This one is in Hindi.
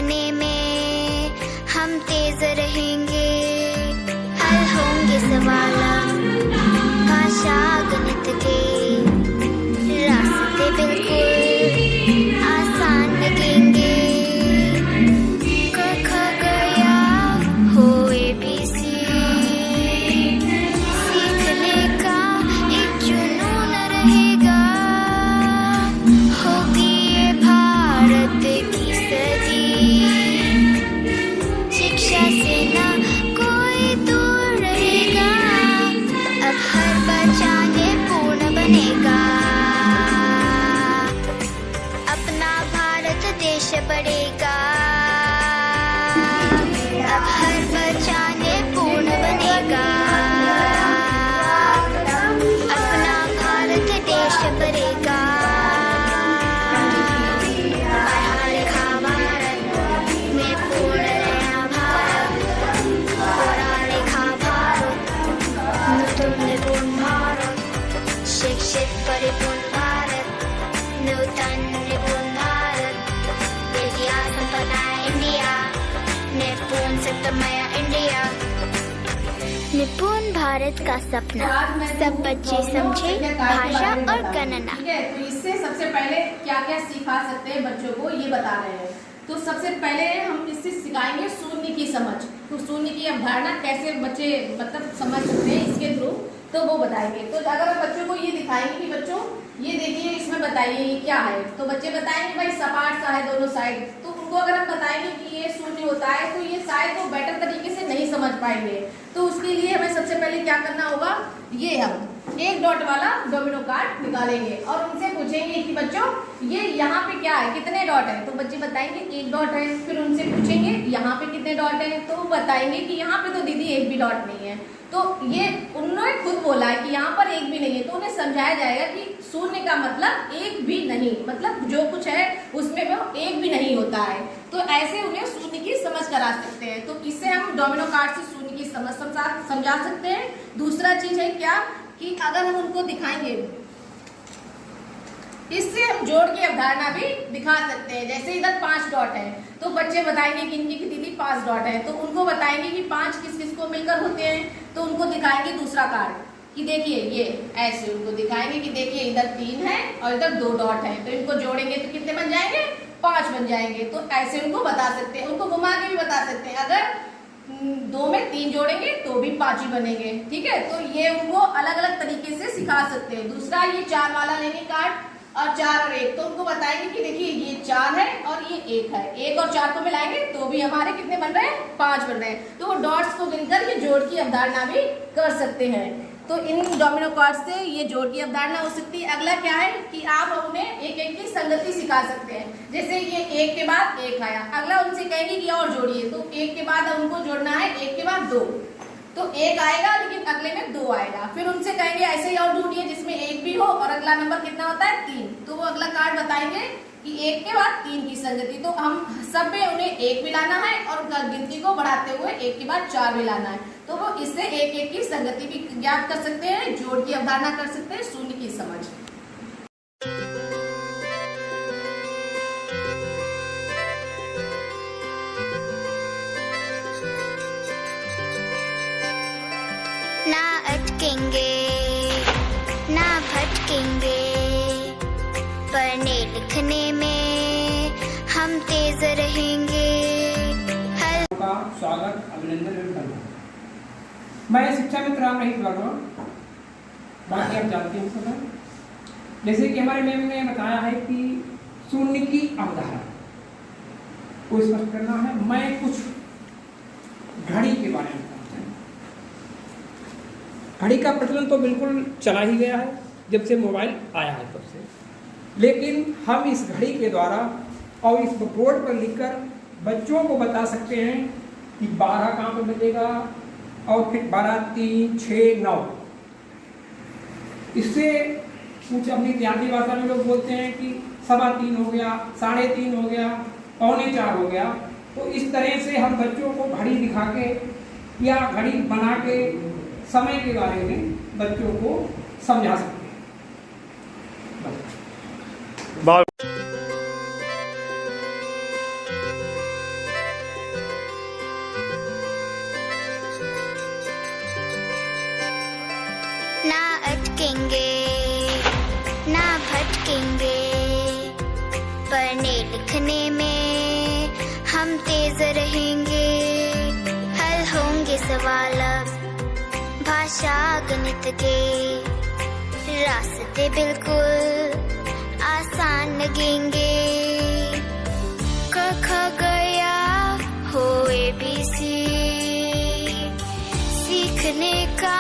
लिखने में हम तेज रहेंगे, हल होंगे सवाल भाषा गणित के, रास्ते बिल्कुल आसान लगेंगे। क ख ग या हो ABC, सीखने का एक जुनून रहेगा, होगी ये भारत की सदी, शिक्षा से ना कोई दूर रहेगा, अब हर बच्चा निपुण बनेगा, अपना भारत देश बढ़ेगा, अब हर बच्चा निपुण बनेगा, अपना भारत देश बढ़ेगा। पढ़ा लिखा भारत में पूर्ण नया भारत, पढ़ा लिखा भारत नूतन निपुण भारत, शिक्षित परिपूर्ण भारत, नूतन निपुण भारत, विद्या संपन्न इंडिया, निपुण सप्तमय इंडिया। निपुण भारत का सपना सब बच्चे समझे भाषा और गणना। ठीक है, तो इससे सबसे पहले क्या क्या सिखा सकते हैं बच्चों को ये बता रहे हैं। तो सबसे पहले हम इससे सिखाएंगे शून्य की समझ, तो शून्य की अवधारणा कैसे बच्चे मतलब समझ सकते हैं इसके थ्रू, तो वो बताएंगे। तो अगर हम बच्चों को ये दिखाएंगे कि बच्चों ये देखिए इसमें बताइए ये क्या है, तो बच्चे बताएंगे भाई सपाट सा है दोनों साइड। तो उनको अगर हम बताएंगे कि ये शून्य होता है तो ये शायद वो बेटर तरीके से नहीं समझ पाएंगे। तो उसके लिए हमें सबसे पहले क्या करना होगा, ये हम एक डॉट वाला डोमिनो कार्ड निकालेंगे और उनसे पूछेंगे कि बच्चों ये यहाँ पे क्या है, कितने डॉट है, तो बच्चे बताएंगे एक डॉट है। फिर उनसे पूछेंगे यहाँ पे कितने डॉट है, तो वो बताएंगे कि यहाँ पे तो दीदी एक भी डॉट नहीं है। तो ये उन्होंने खुद बोला है कि यहाँ पर एक भी नहीं है, तो उन्हें समझाया जाएगा कि शून्य का मतलब एक भी नहीं, मतलब जो कुछ है उसमें वो एक भी नहीं होता है। तो ऐसे उन्हें शून्य की समझ करा सकते हैं। तो इससे हम डोमिनो कार्ड से शून्य की समझ समझा सकते हैं। दूसरा चीज है क्या कि अगर हम उनको दिखाएंगे, इससे हम जोड़ की अवधारणा भी दिखा सकते हैं। जैसे इधर 5 डॉट है तो बच्चे बताएंगे कि इनकी दीदी 5 डॉट है, तो उनको बताएंगे कि 5 किस किस को मिलकर होते हैं। तो उनको दिखाएंगे दूसरा कार्ड कि देखिए ये ऐसे उनको दिखाएंगे कि देखिए इधर 3 है और इधर 2 डॉट है, तो इनको जोड़ेंगे तो कितने बन जाएंगे, 5 बन जाएंगे। तो ऐसे उनको बता सकते हैं, उनको घुमा के भी बता सकते हैं। अगर 2 में 3 जोड़ेंगे तो भी 5 ही बनेंगे। ठीक है, तो ये उनको अलग अलग तरीके से सिखा सकते हैं। दूसरा ये 4 वाला लेंगे कार्ड और 4 और 1, तो उनको बताएंगे कि देखिए ये 4 है और ये 1 है, 1 और 4 को मिलाएंगे तो भी हमारे कितने बन रहे हैं, 5 बन रहे हैं। तो वो डॉट्स को गिनकर ये जोड़ की अवधारणा भी कर सकते हैं। तो इन डोमिनो कार्ड से ये जोड़ की अवधारणा हो सकती है। अगला क्या है कि आप उन्हें एक एक की संगति सिखा सकते हैं। जैसे ये 1 के बाद 1 आया, अगला उनसे कहेंगे कि और जोड़िए, तो 1 के बाद उनको जोड़ना है 1 के बाद 2, तो 1 आएगा लेकिन अगले में 2 आएगा। फिर उनसे कहेंगे ऐसे ही और ढूंढिए जिसमें 1 भी हो और अगला नंबर कितना होता है 3, तो वो अगला कार्ड बताएंगे कि 1 के बाद 3 की संगति। तो हम सब में उन्हें 1 मिलाना है और गिनती को बढ़ाते हुए 1 के बाद 4 मिलाना है। तो वो इससे एक एक की संगति भी ज्ञात कर सकते हैं, जोड़ की अवधारणा कर सकते हैं, शून्य की समझ। ना अटकेंगे ना भटकेंगे, पढ़ने लिखने में हम तेज रहेंगे। का स्वागत अभिनंदन एवं करना। मैं शिक्षा मित्र राम रहीम वर्मा, बाकी आप जानते हैं सब। जैसे कि हमारे मैम ने बताया है कि शून्य की अवधारणा को स्पष्ट करना है, मैं कुछ घड़ी के बारे में बताता हूं। घड़ी का प्रचलन तो बिल्कुल चला ही गया है जब से मोबाइल आया है तब से, लेकिन हम इस घड़ी के द्वारा और इस बोर्ड पर लिखकर बच्चों को बता सकते हैं कि 12 कहाँ पर बजेगा और फिर 12, 3, 6, 9। इससे कुछ अपनी देहाती भाषा में लोग बोलते हैं कि 3:15 हो गया, 3:30 हो गया, 3:45 हो गया। तो इस तरह से हम बच्चों को घड़ी दिखा के या घड़ी बना के समय के बारे में बच्चों को समझा सकते हैं। रहेंगे, ना भटकेंगे। पढ़ने लिखने में हम तेज रहेंगे, हल होंगे सवाल अब भाषा गणित के। रास्ते बिल्कुल आसान लगेंगे। क ख गया हो ABC, सीखने का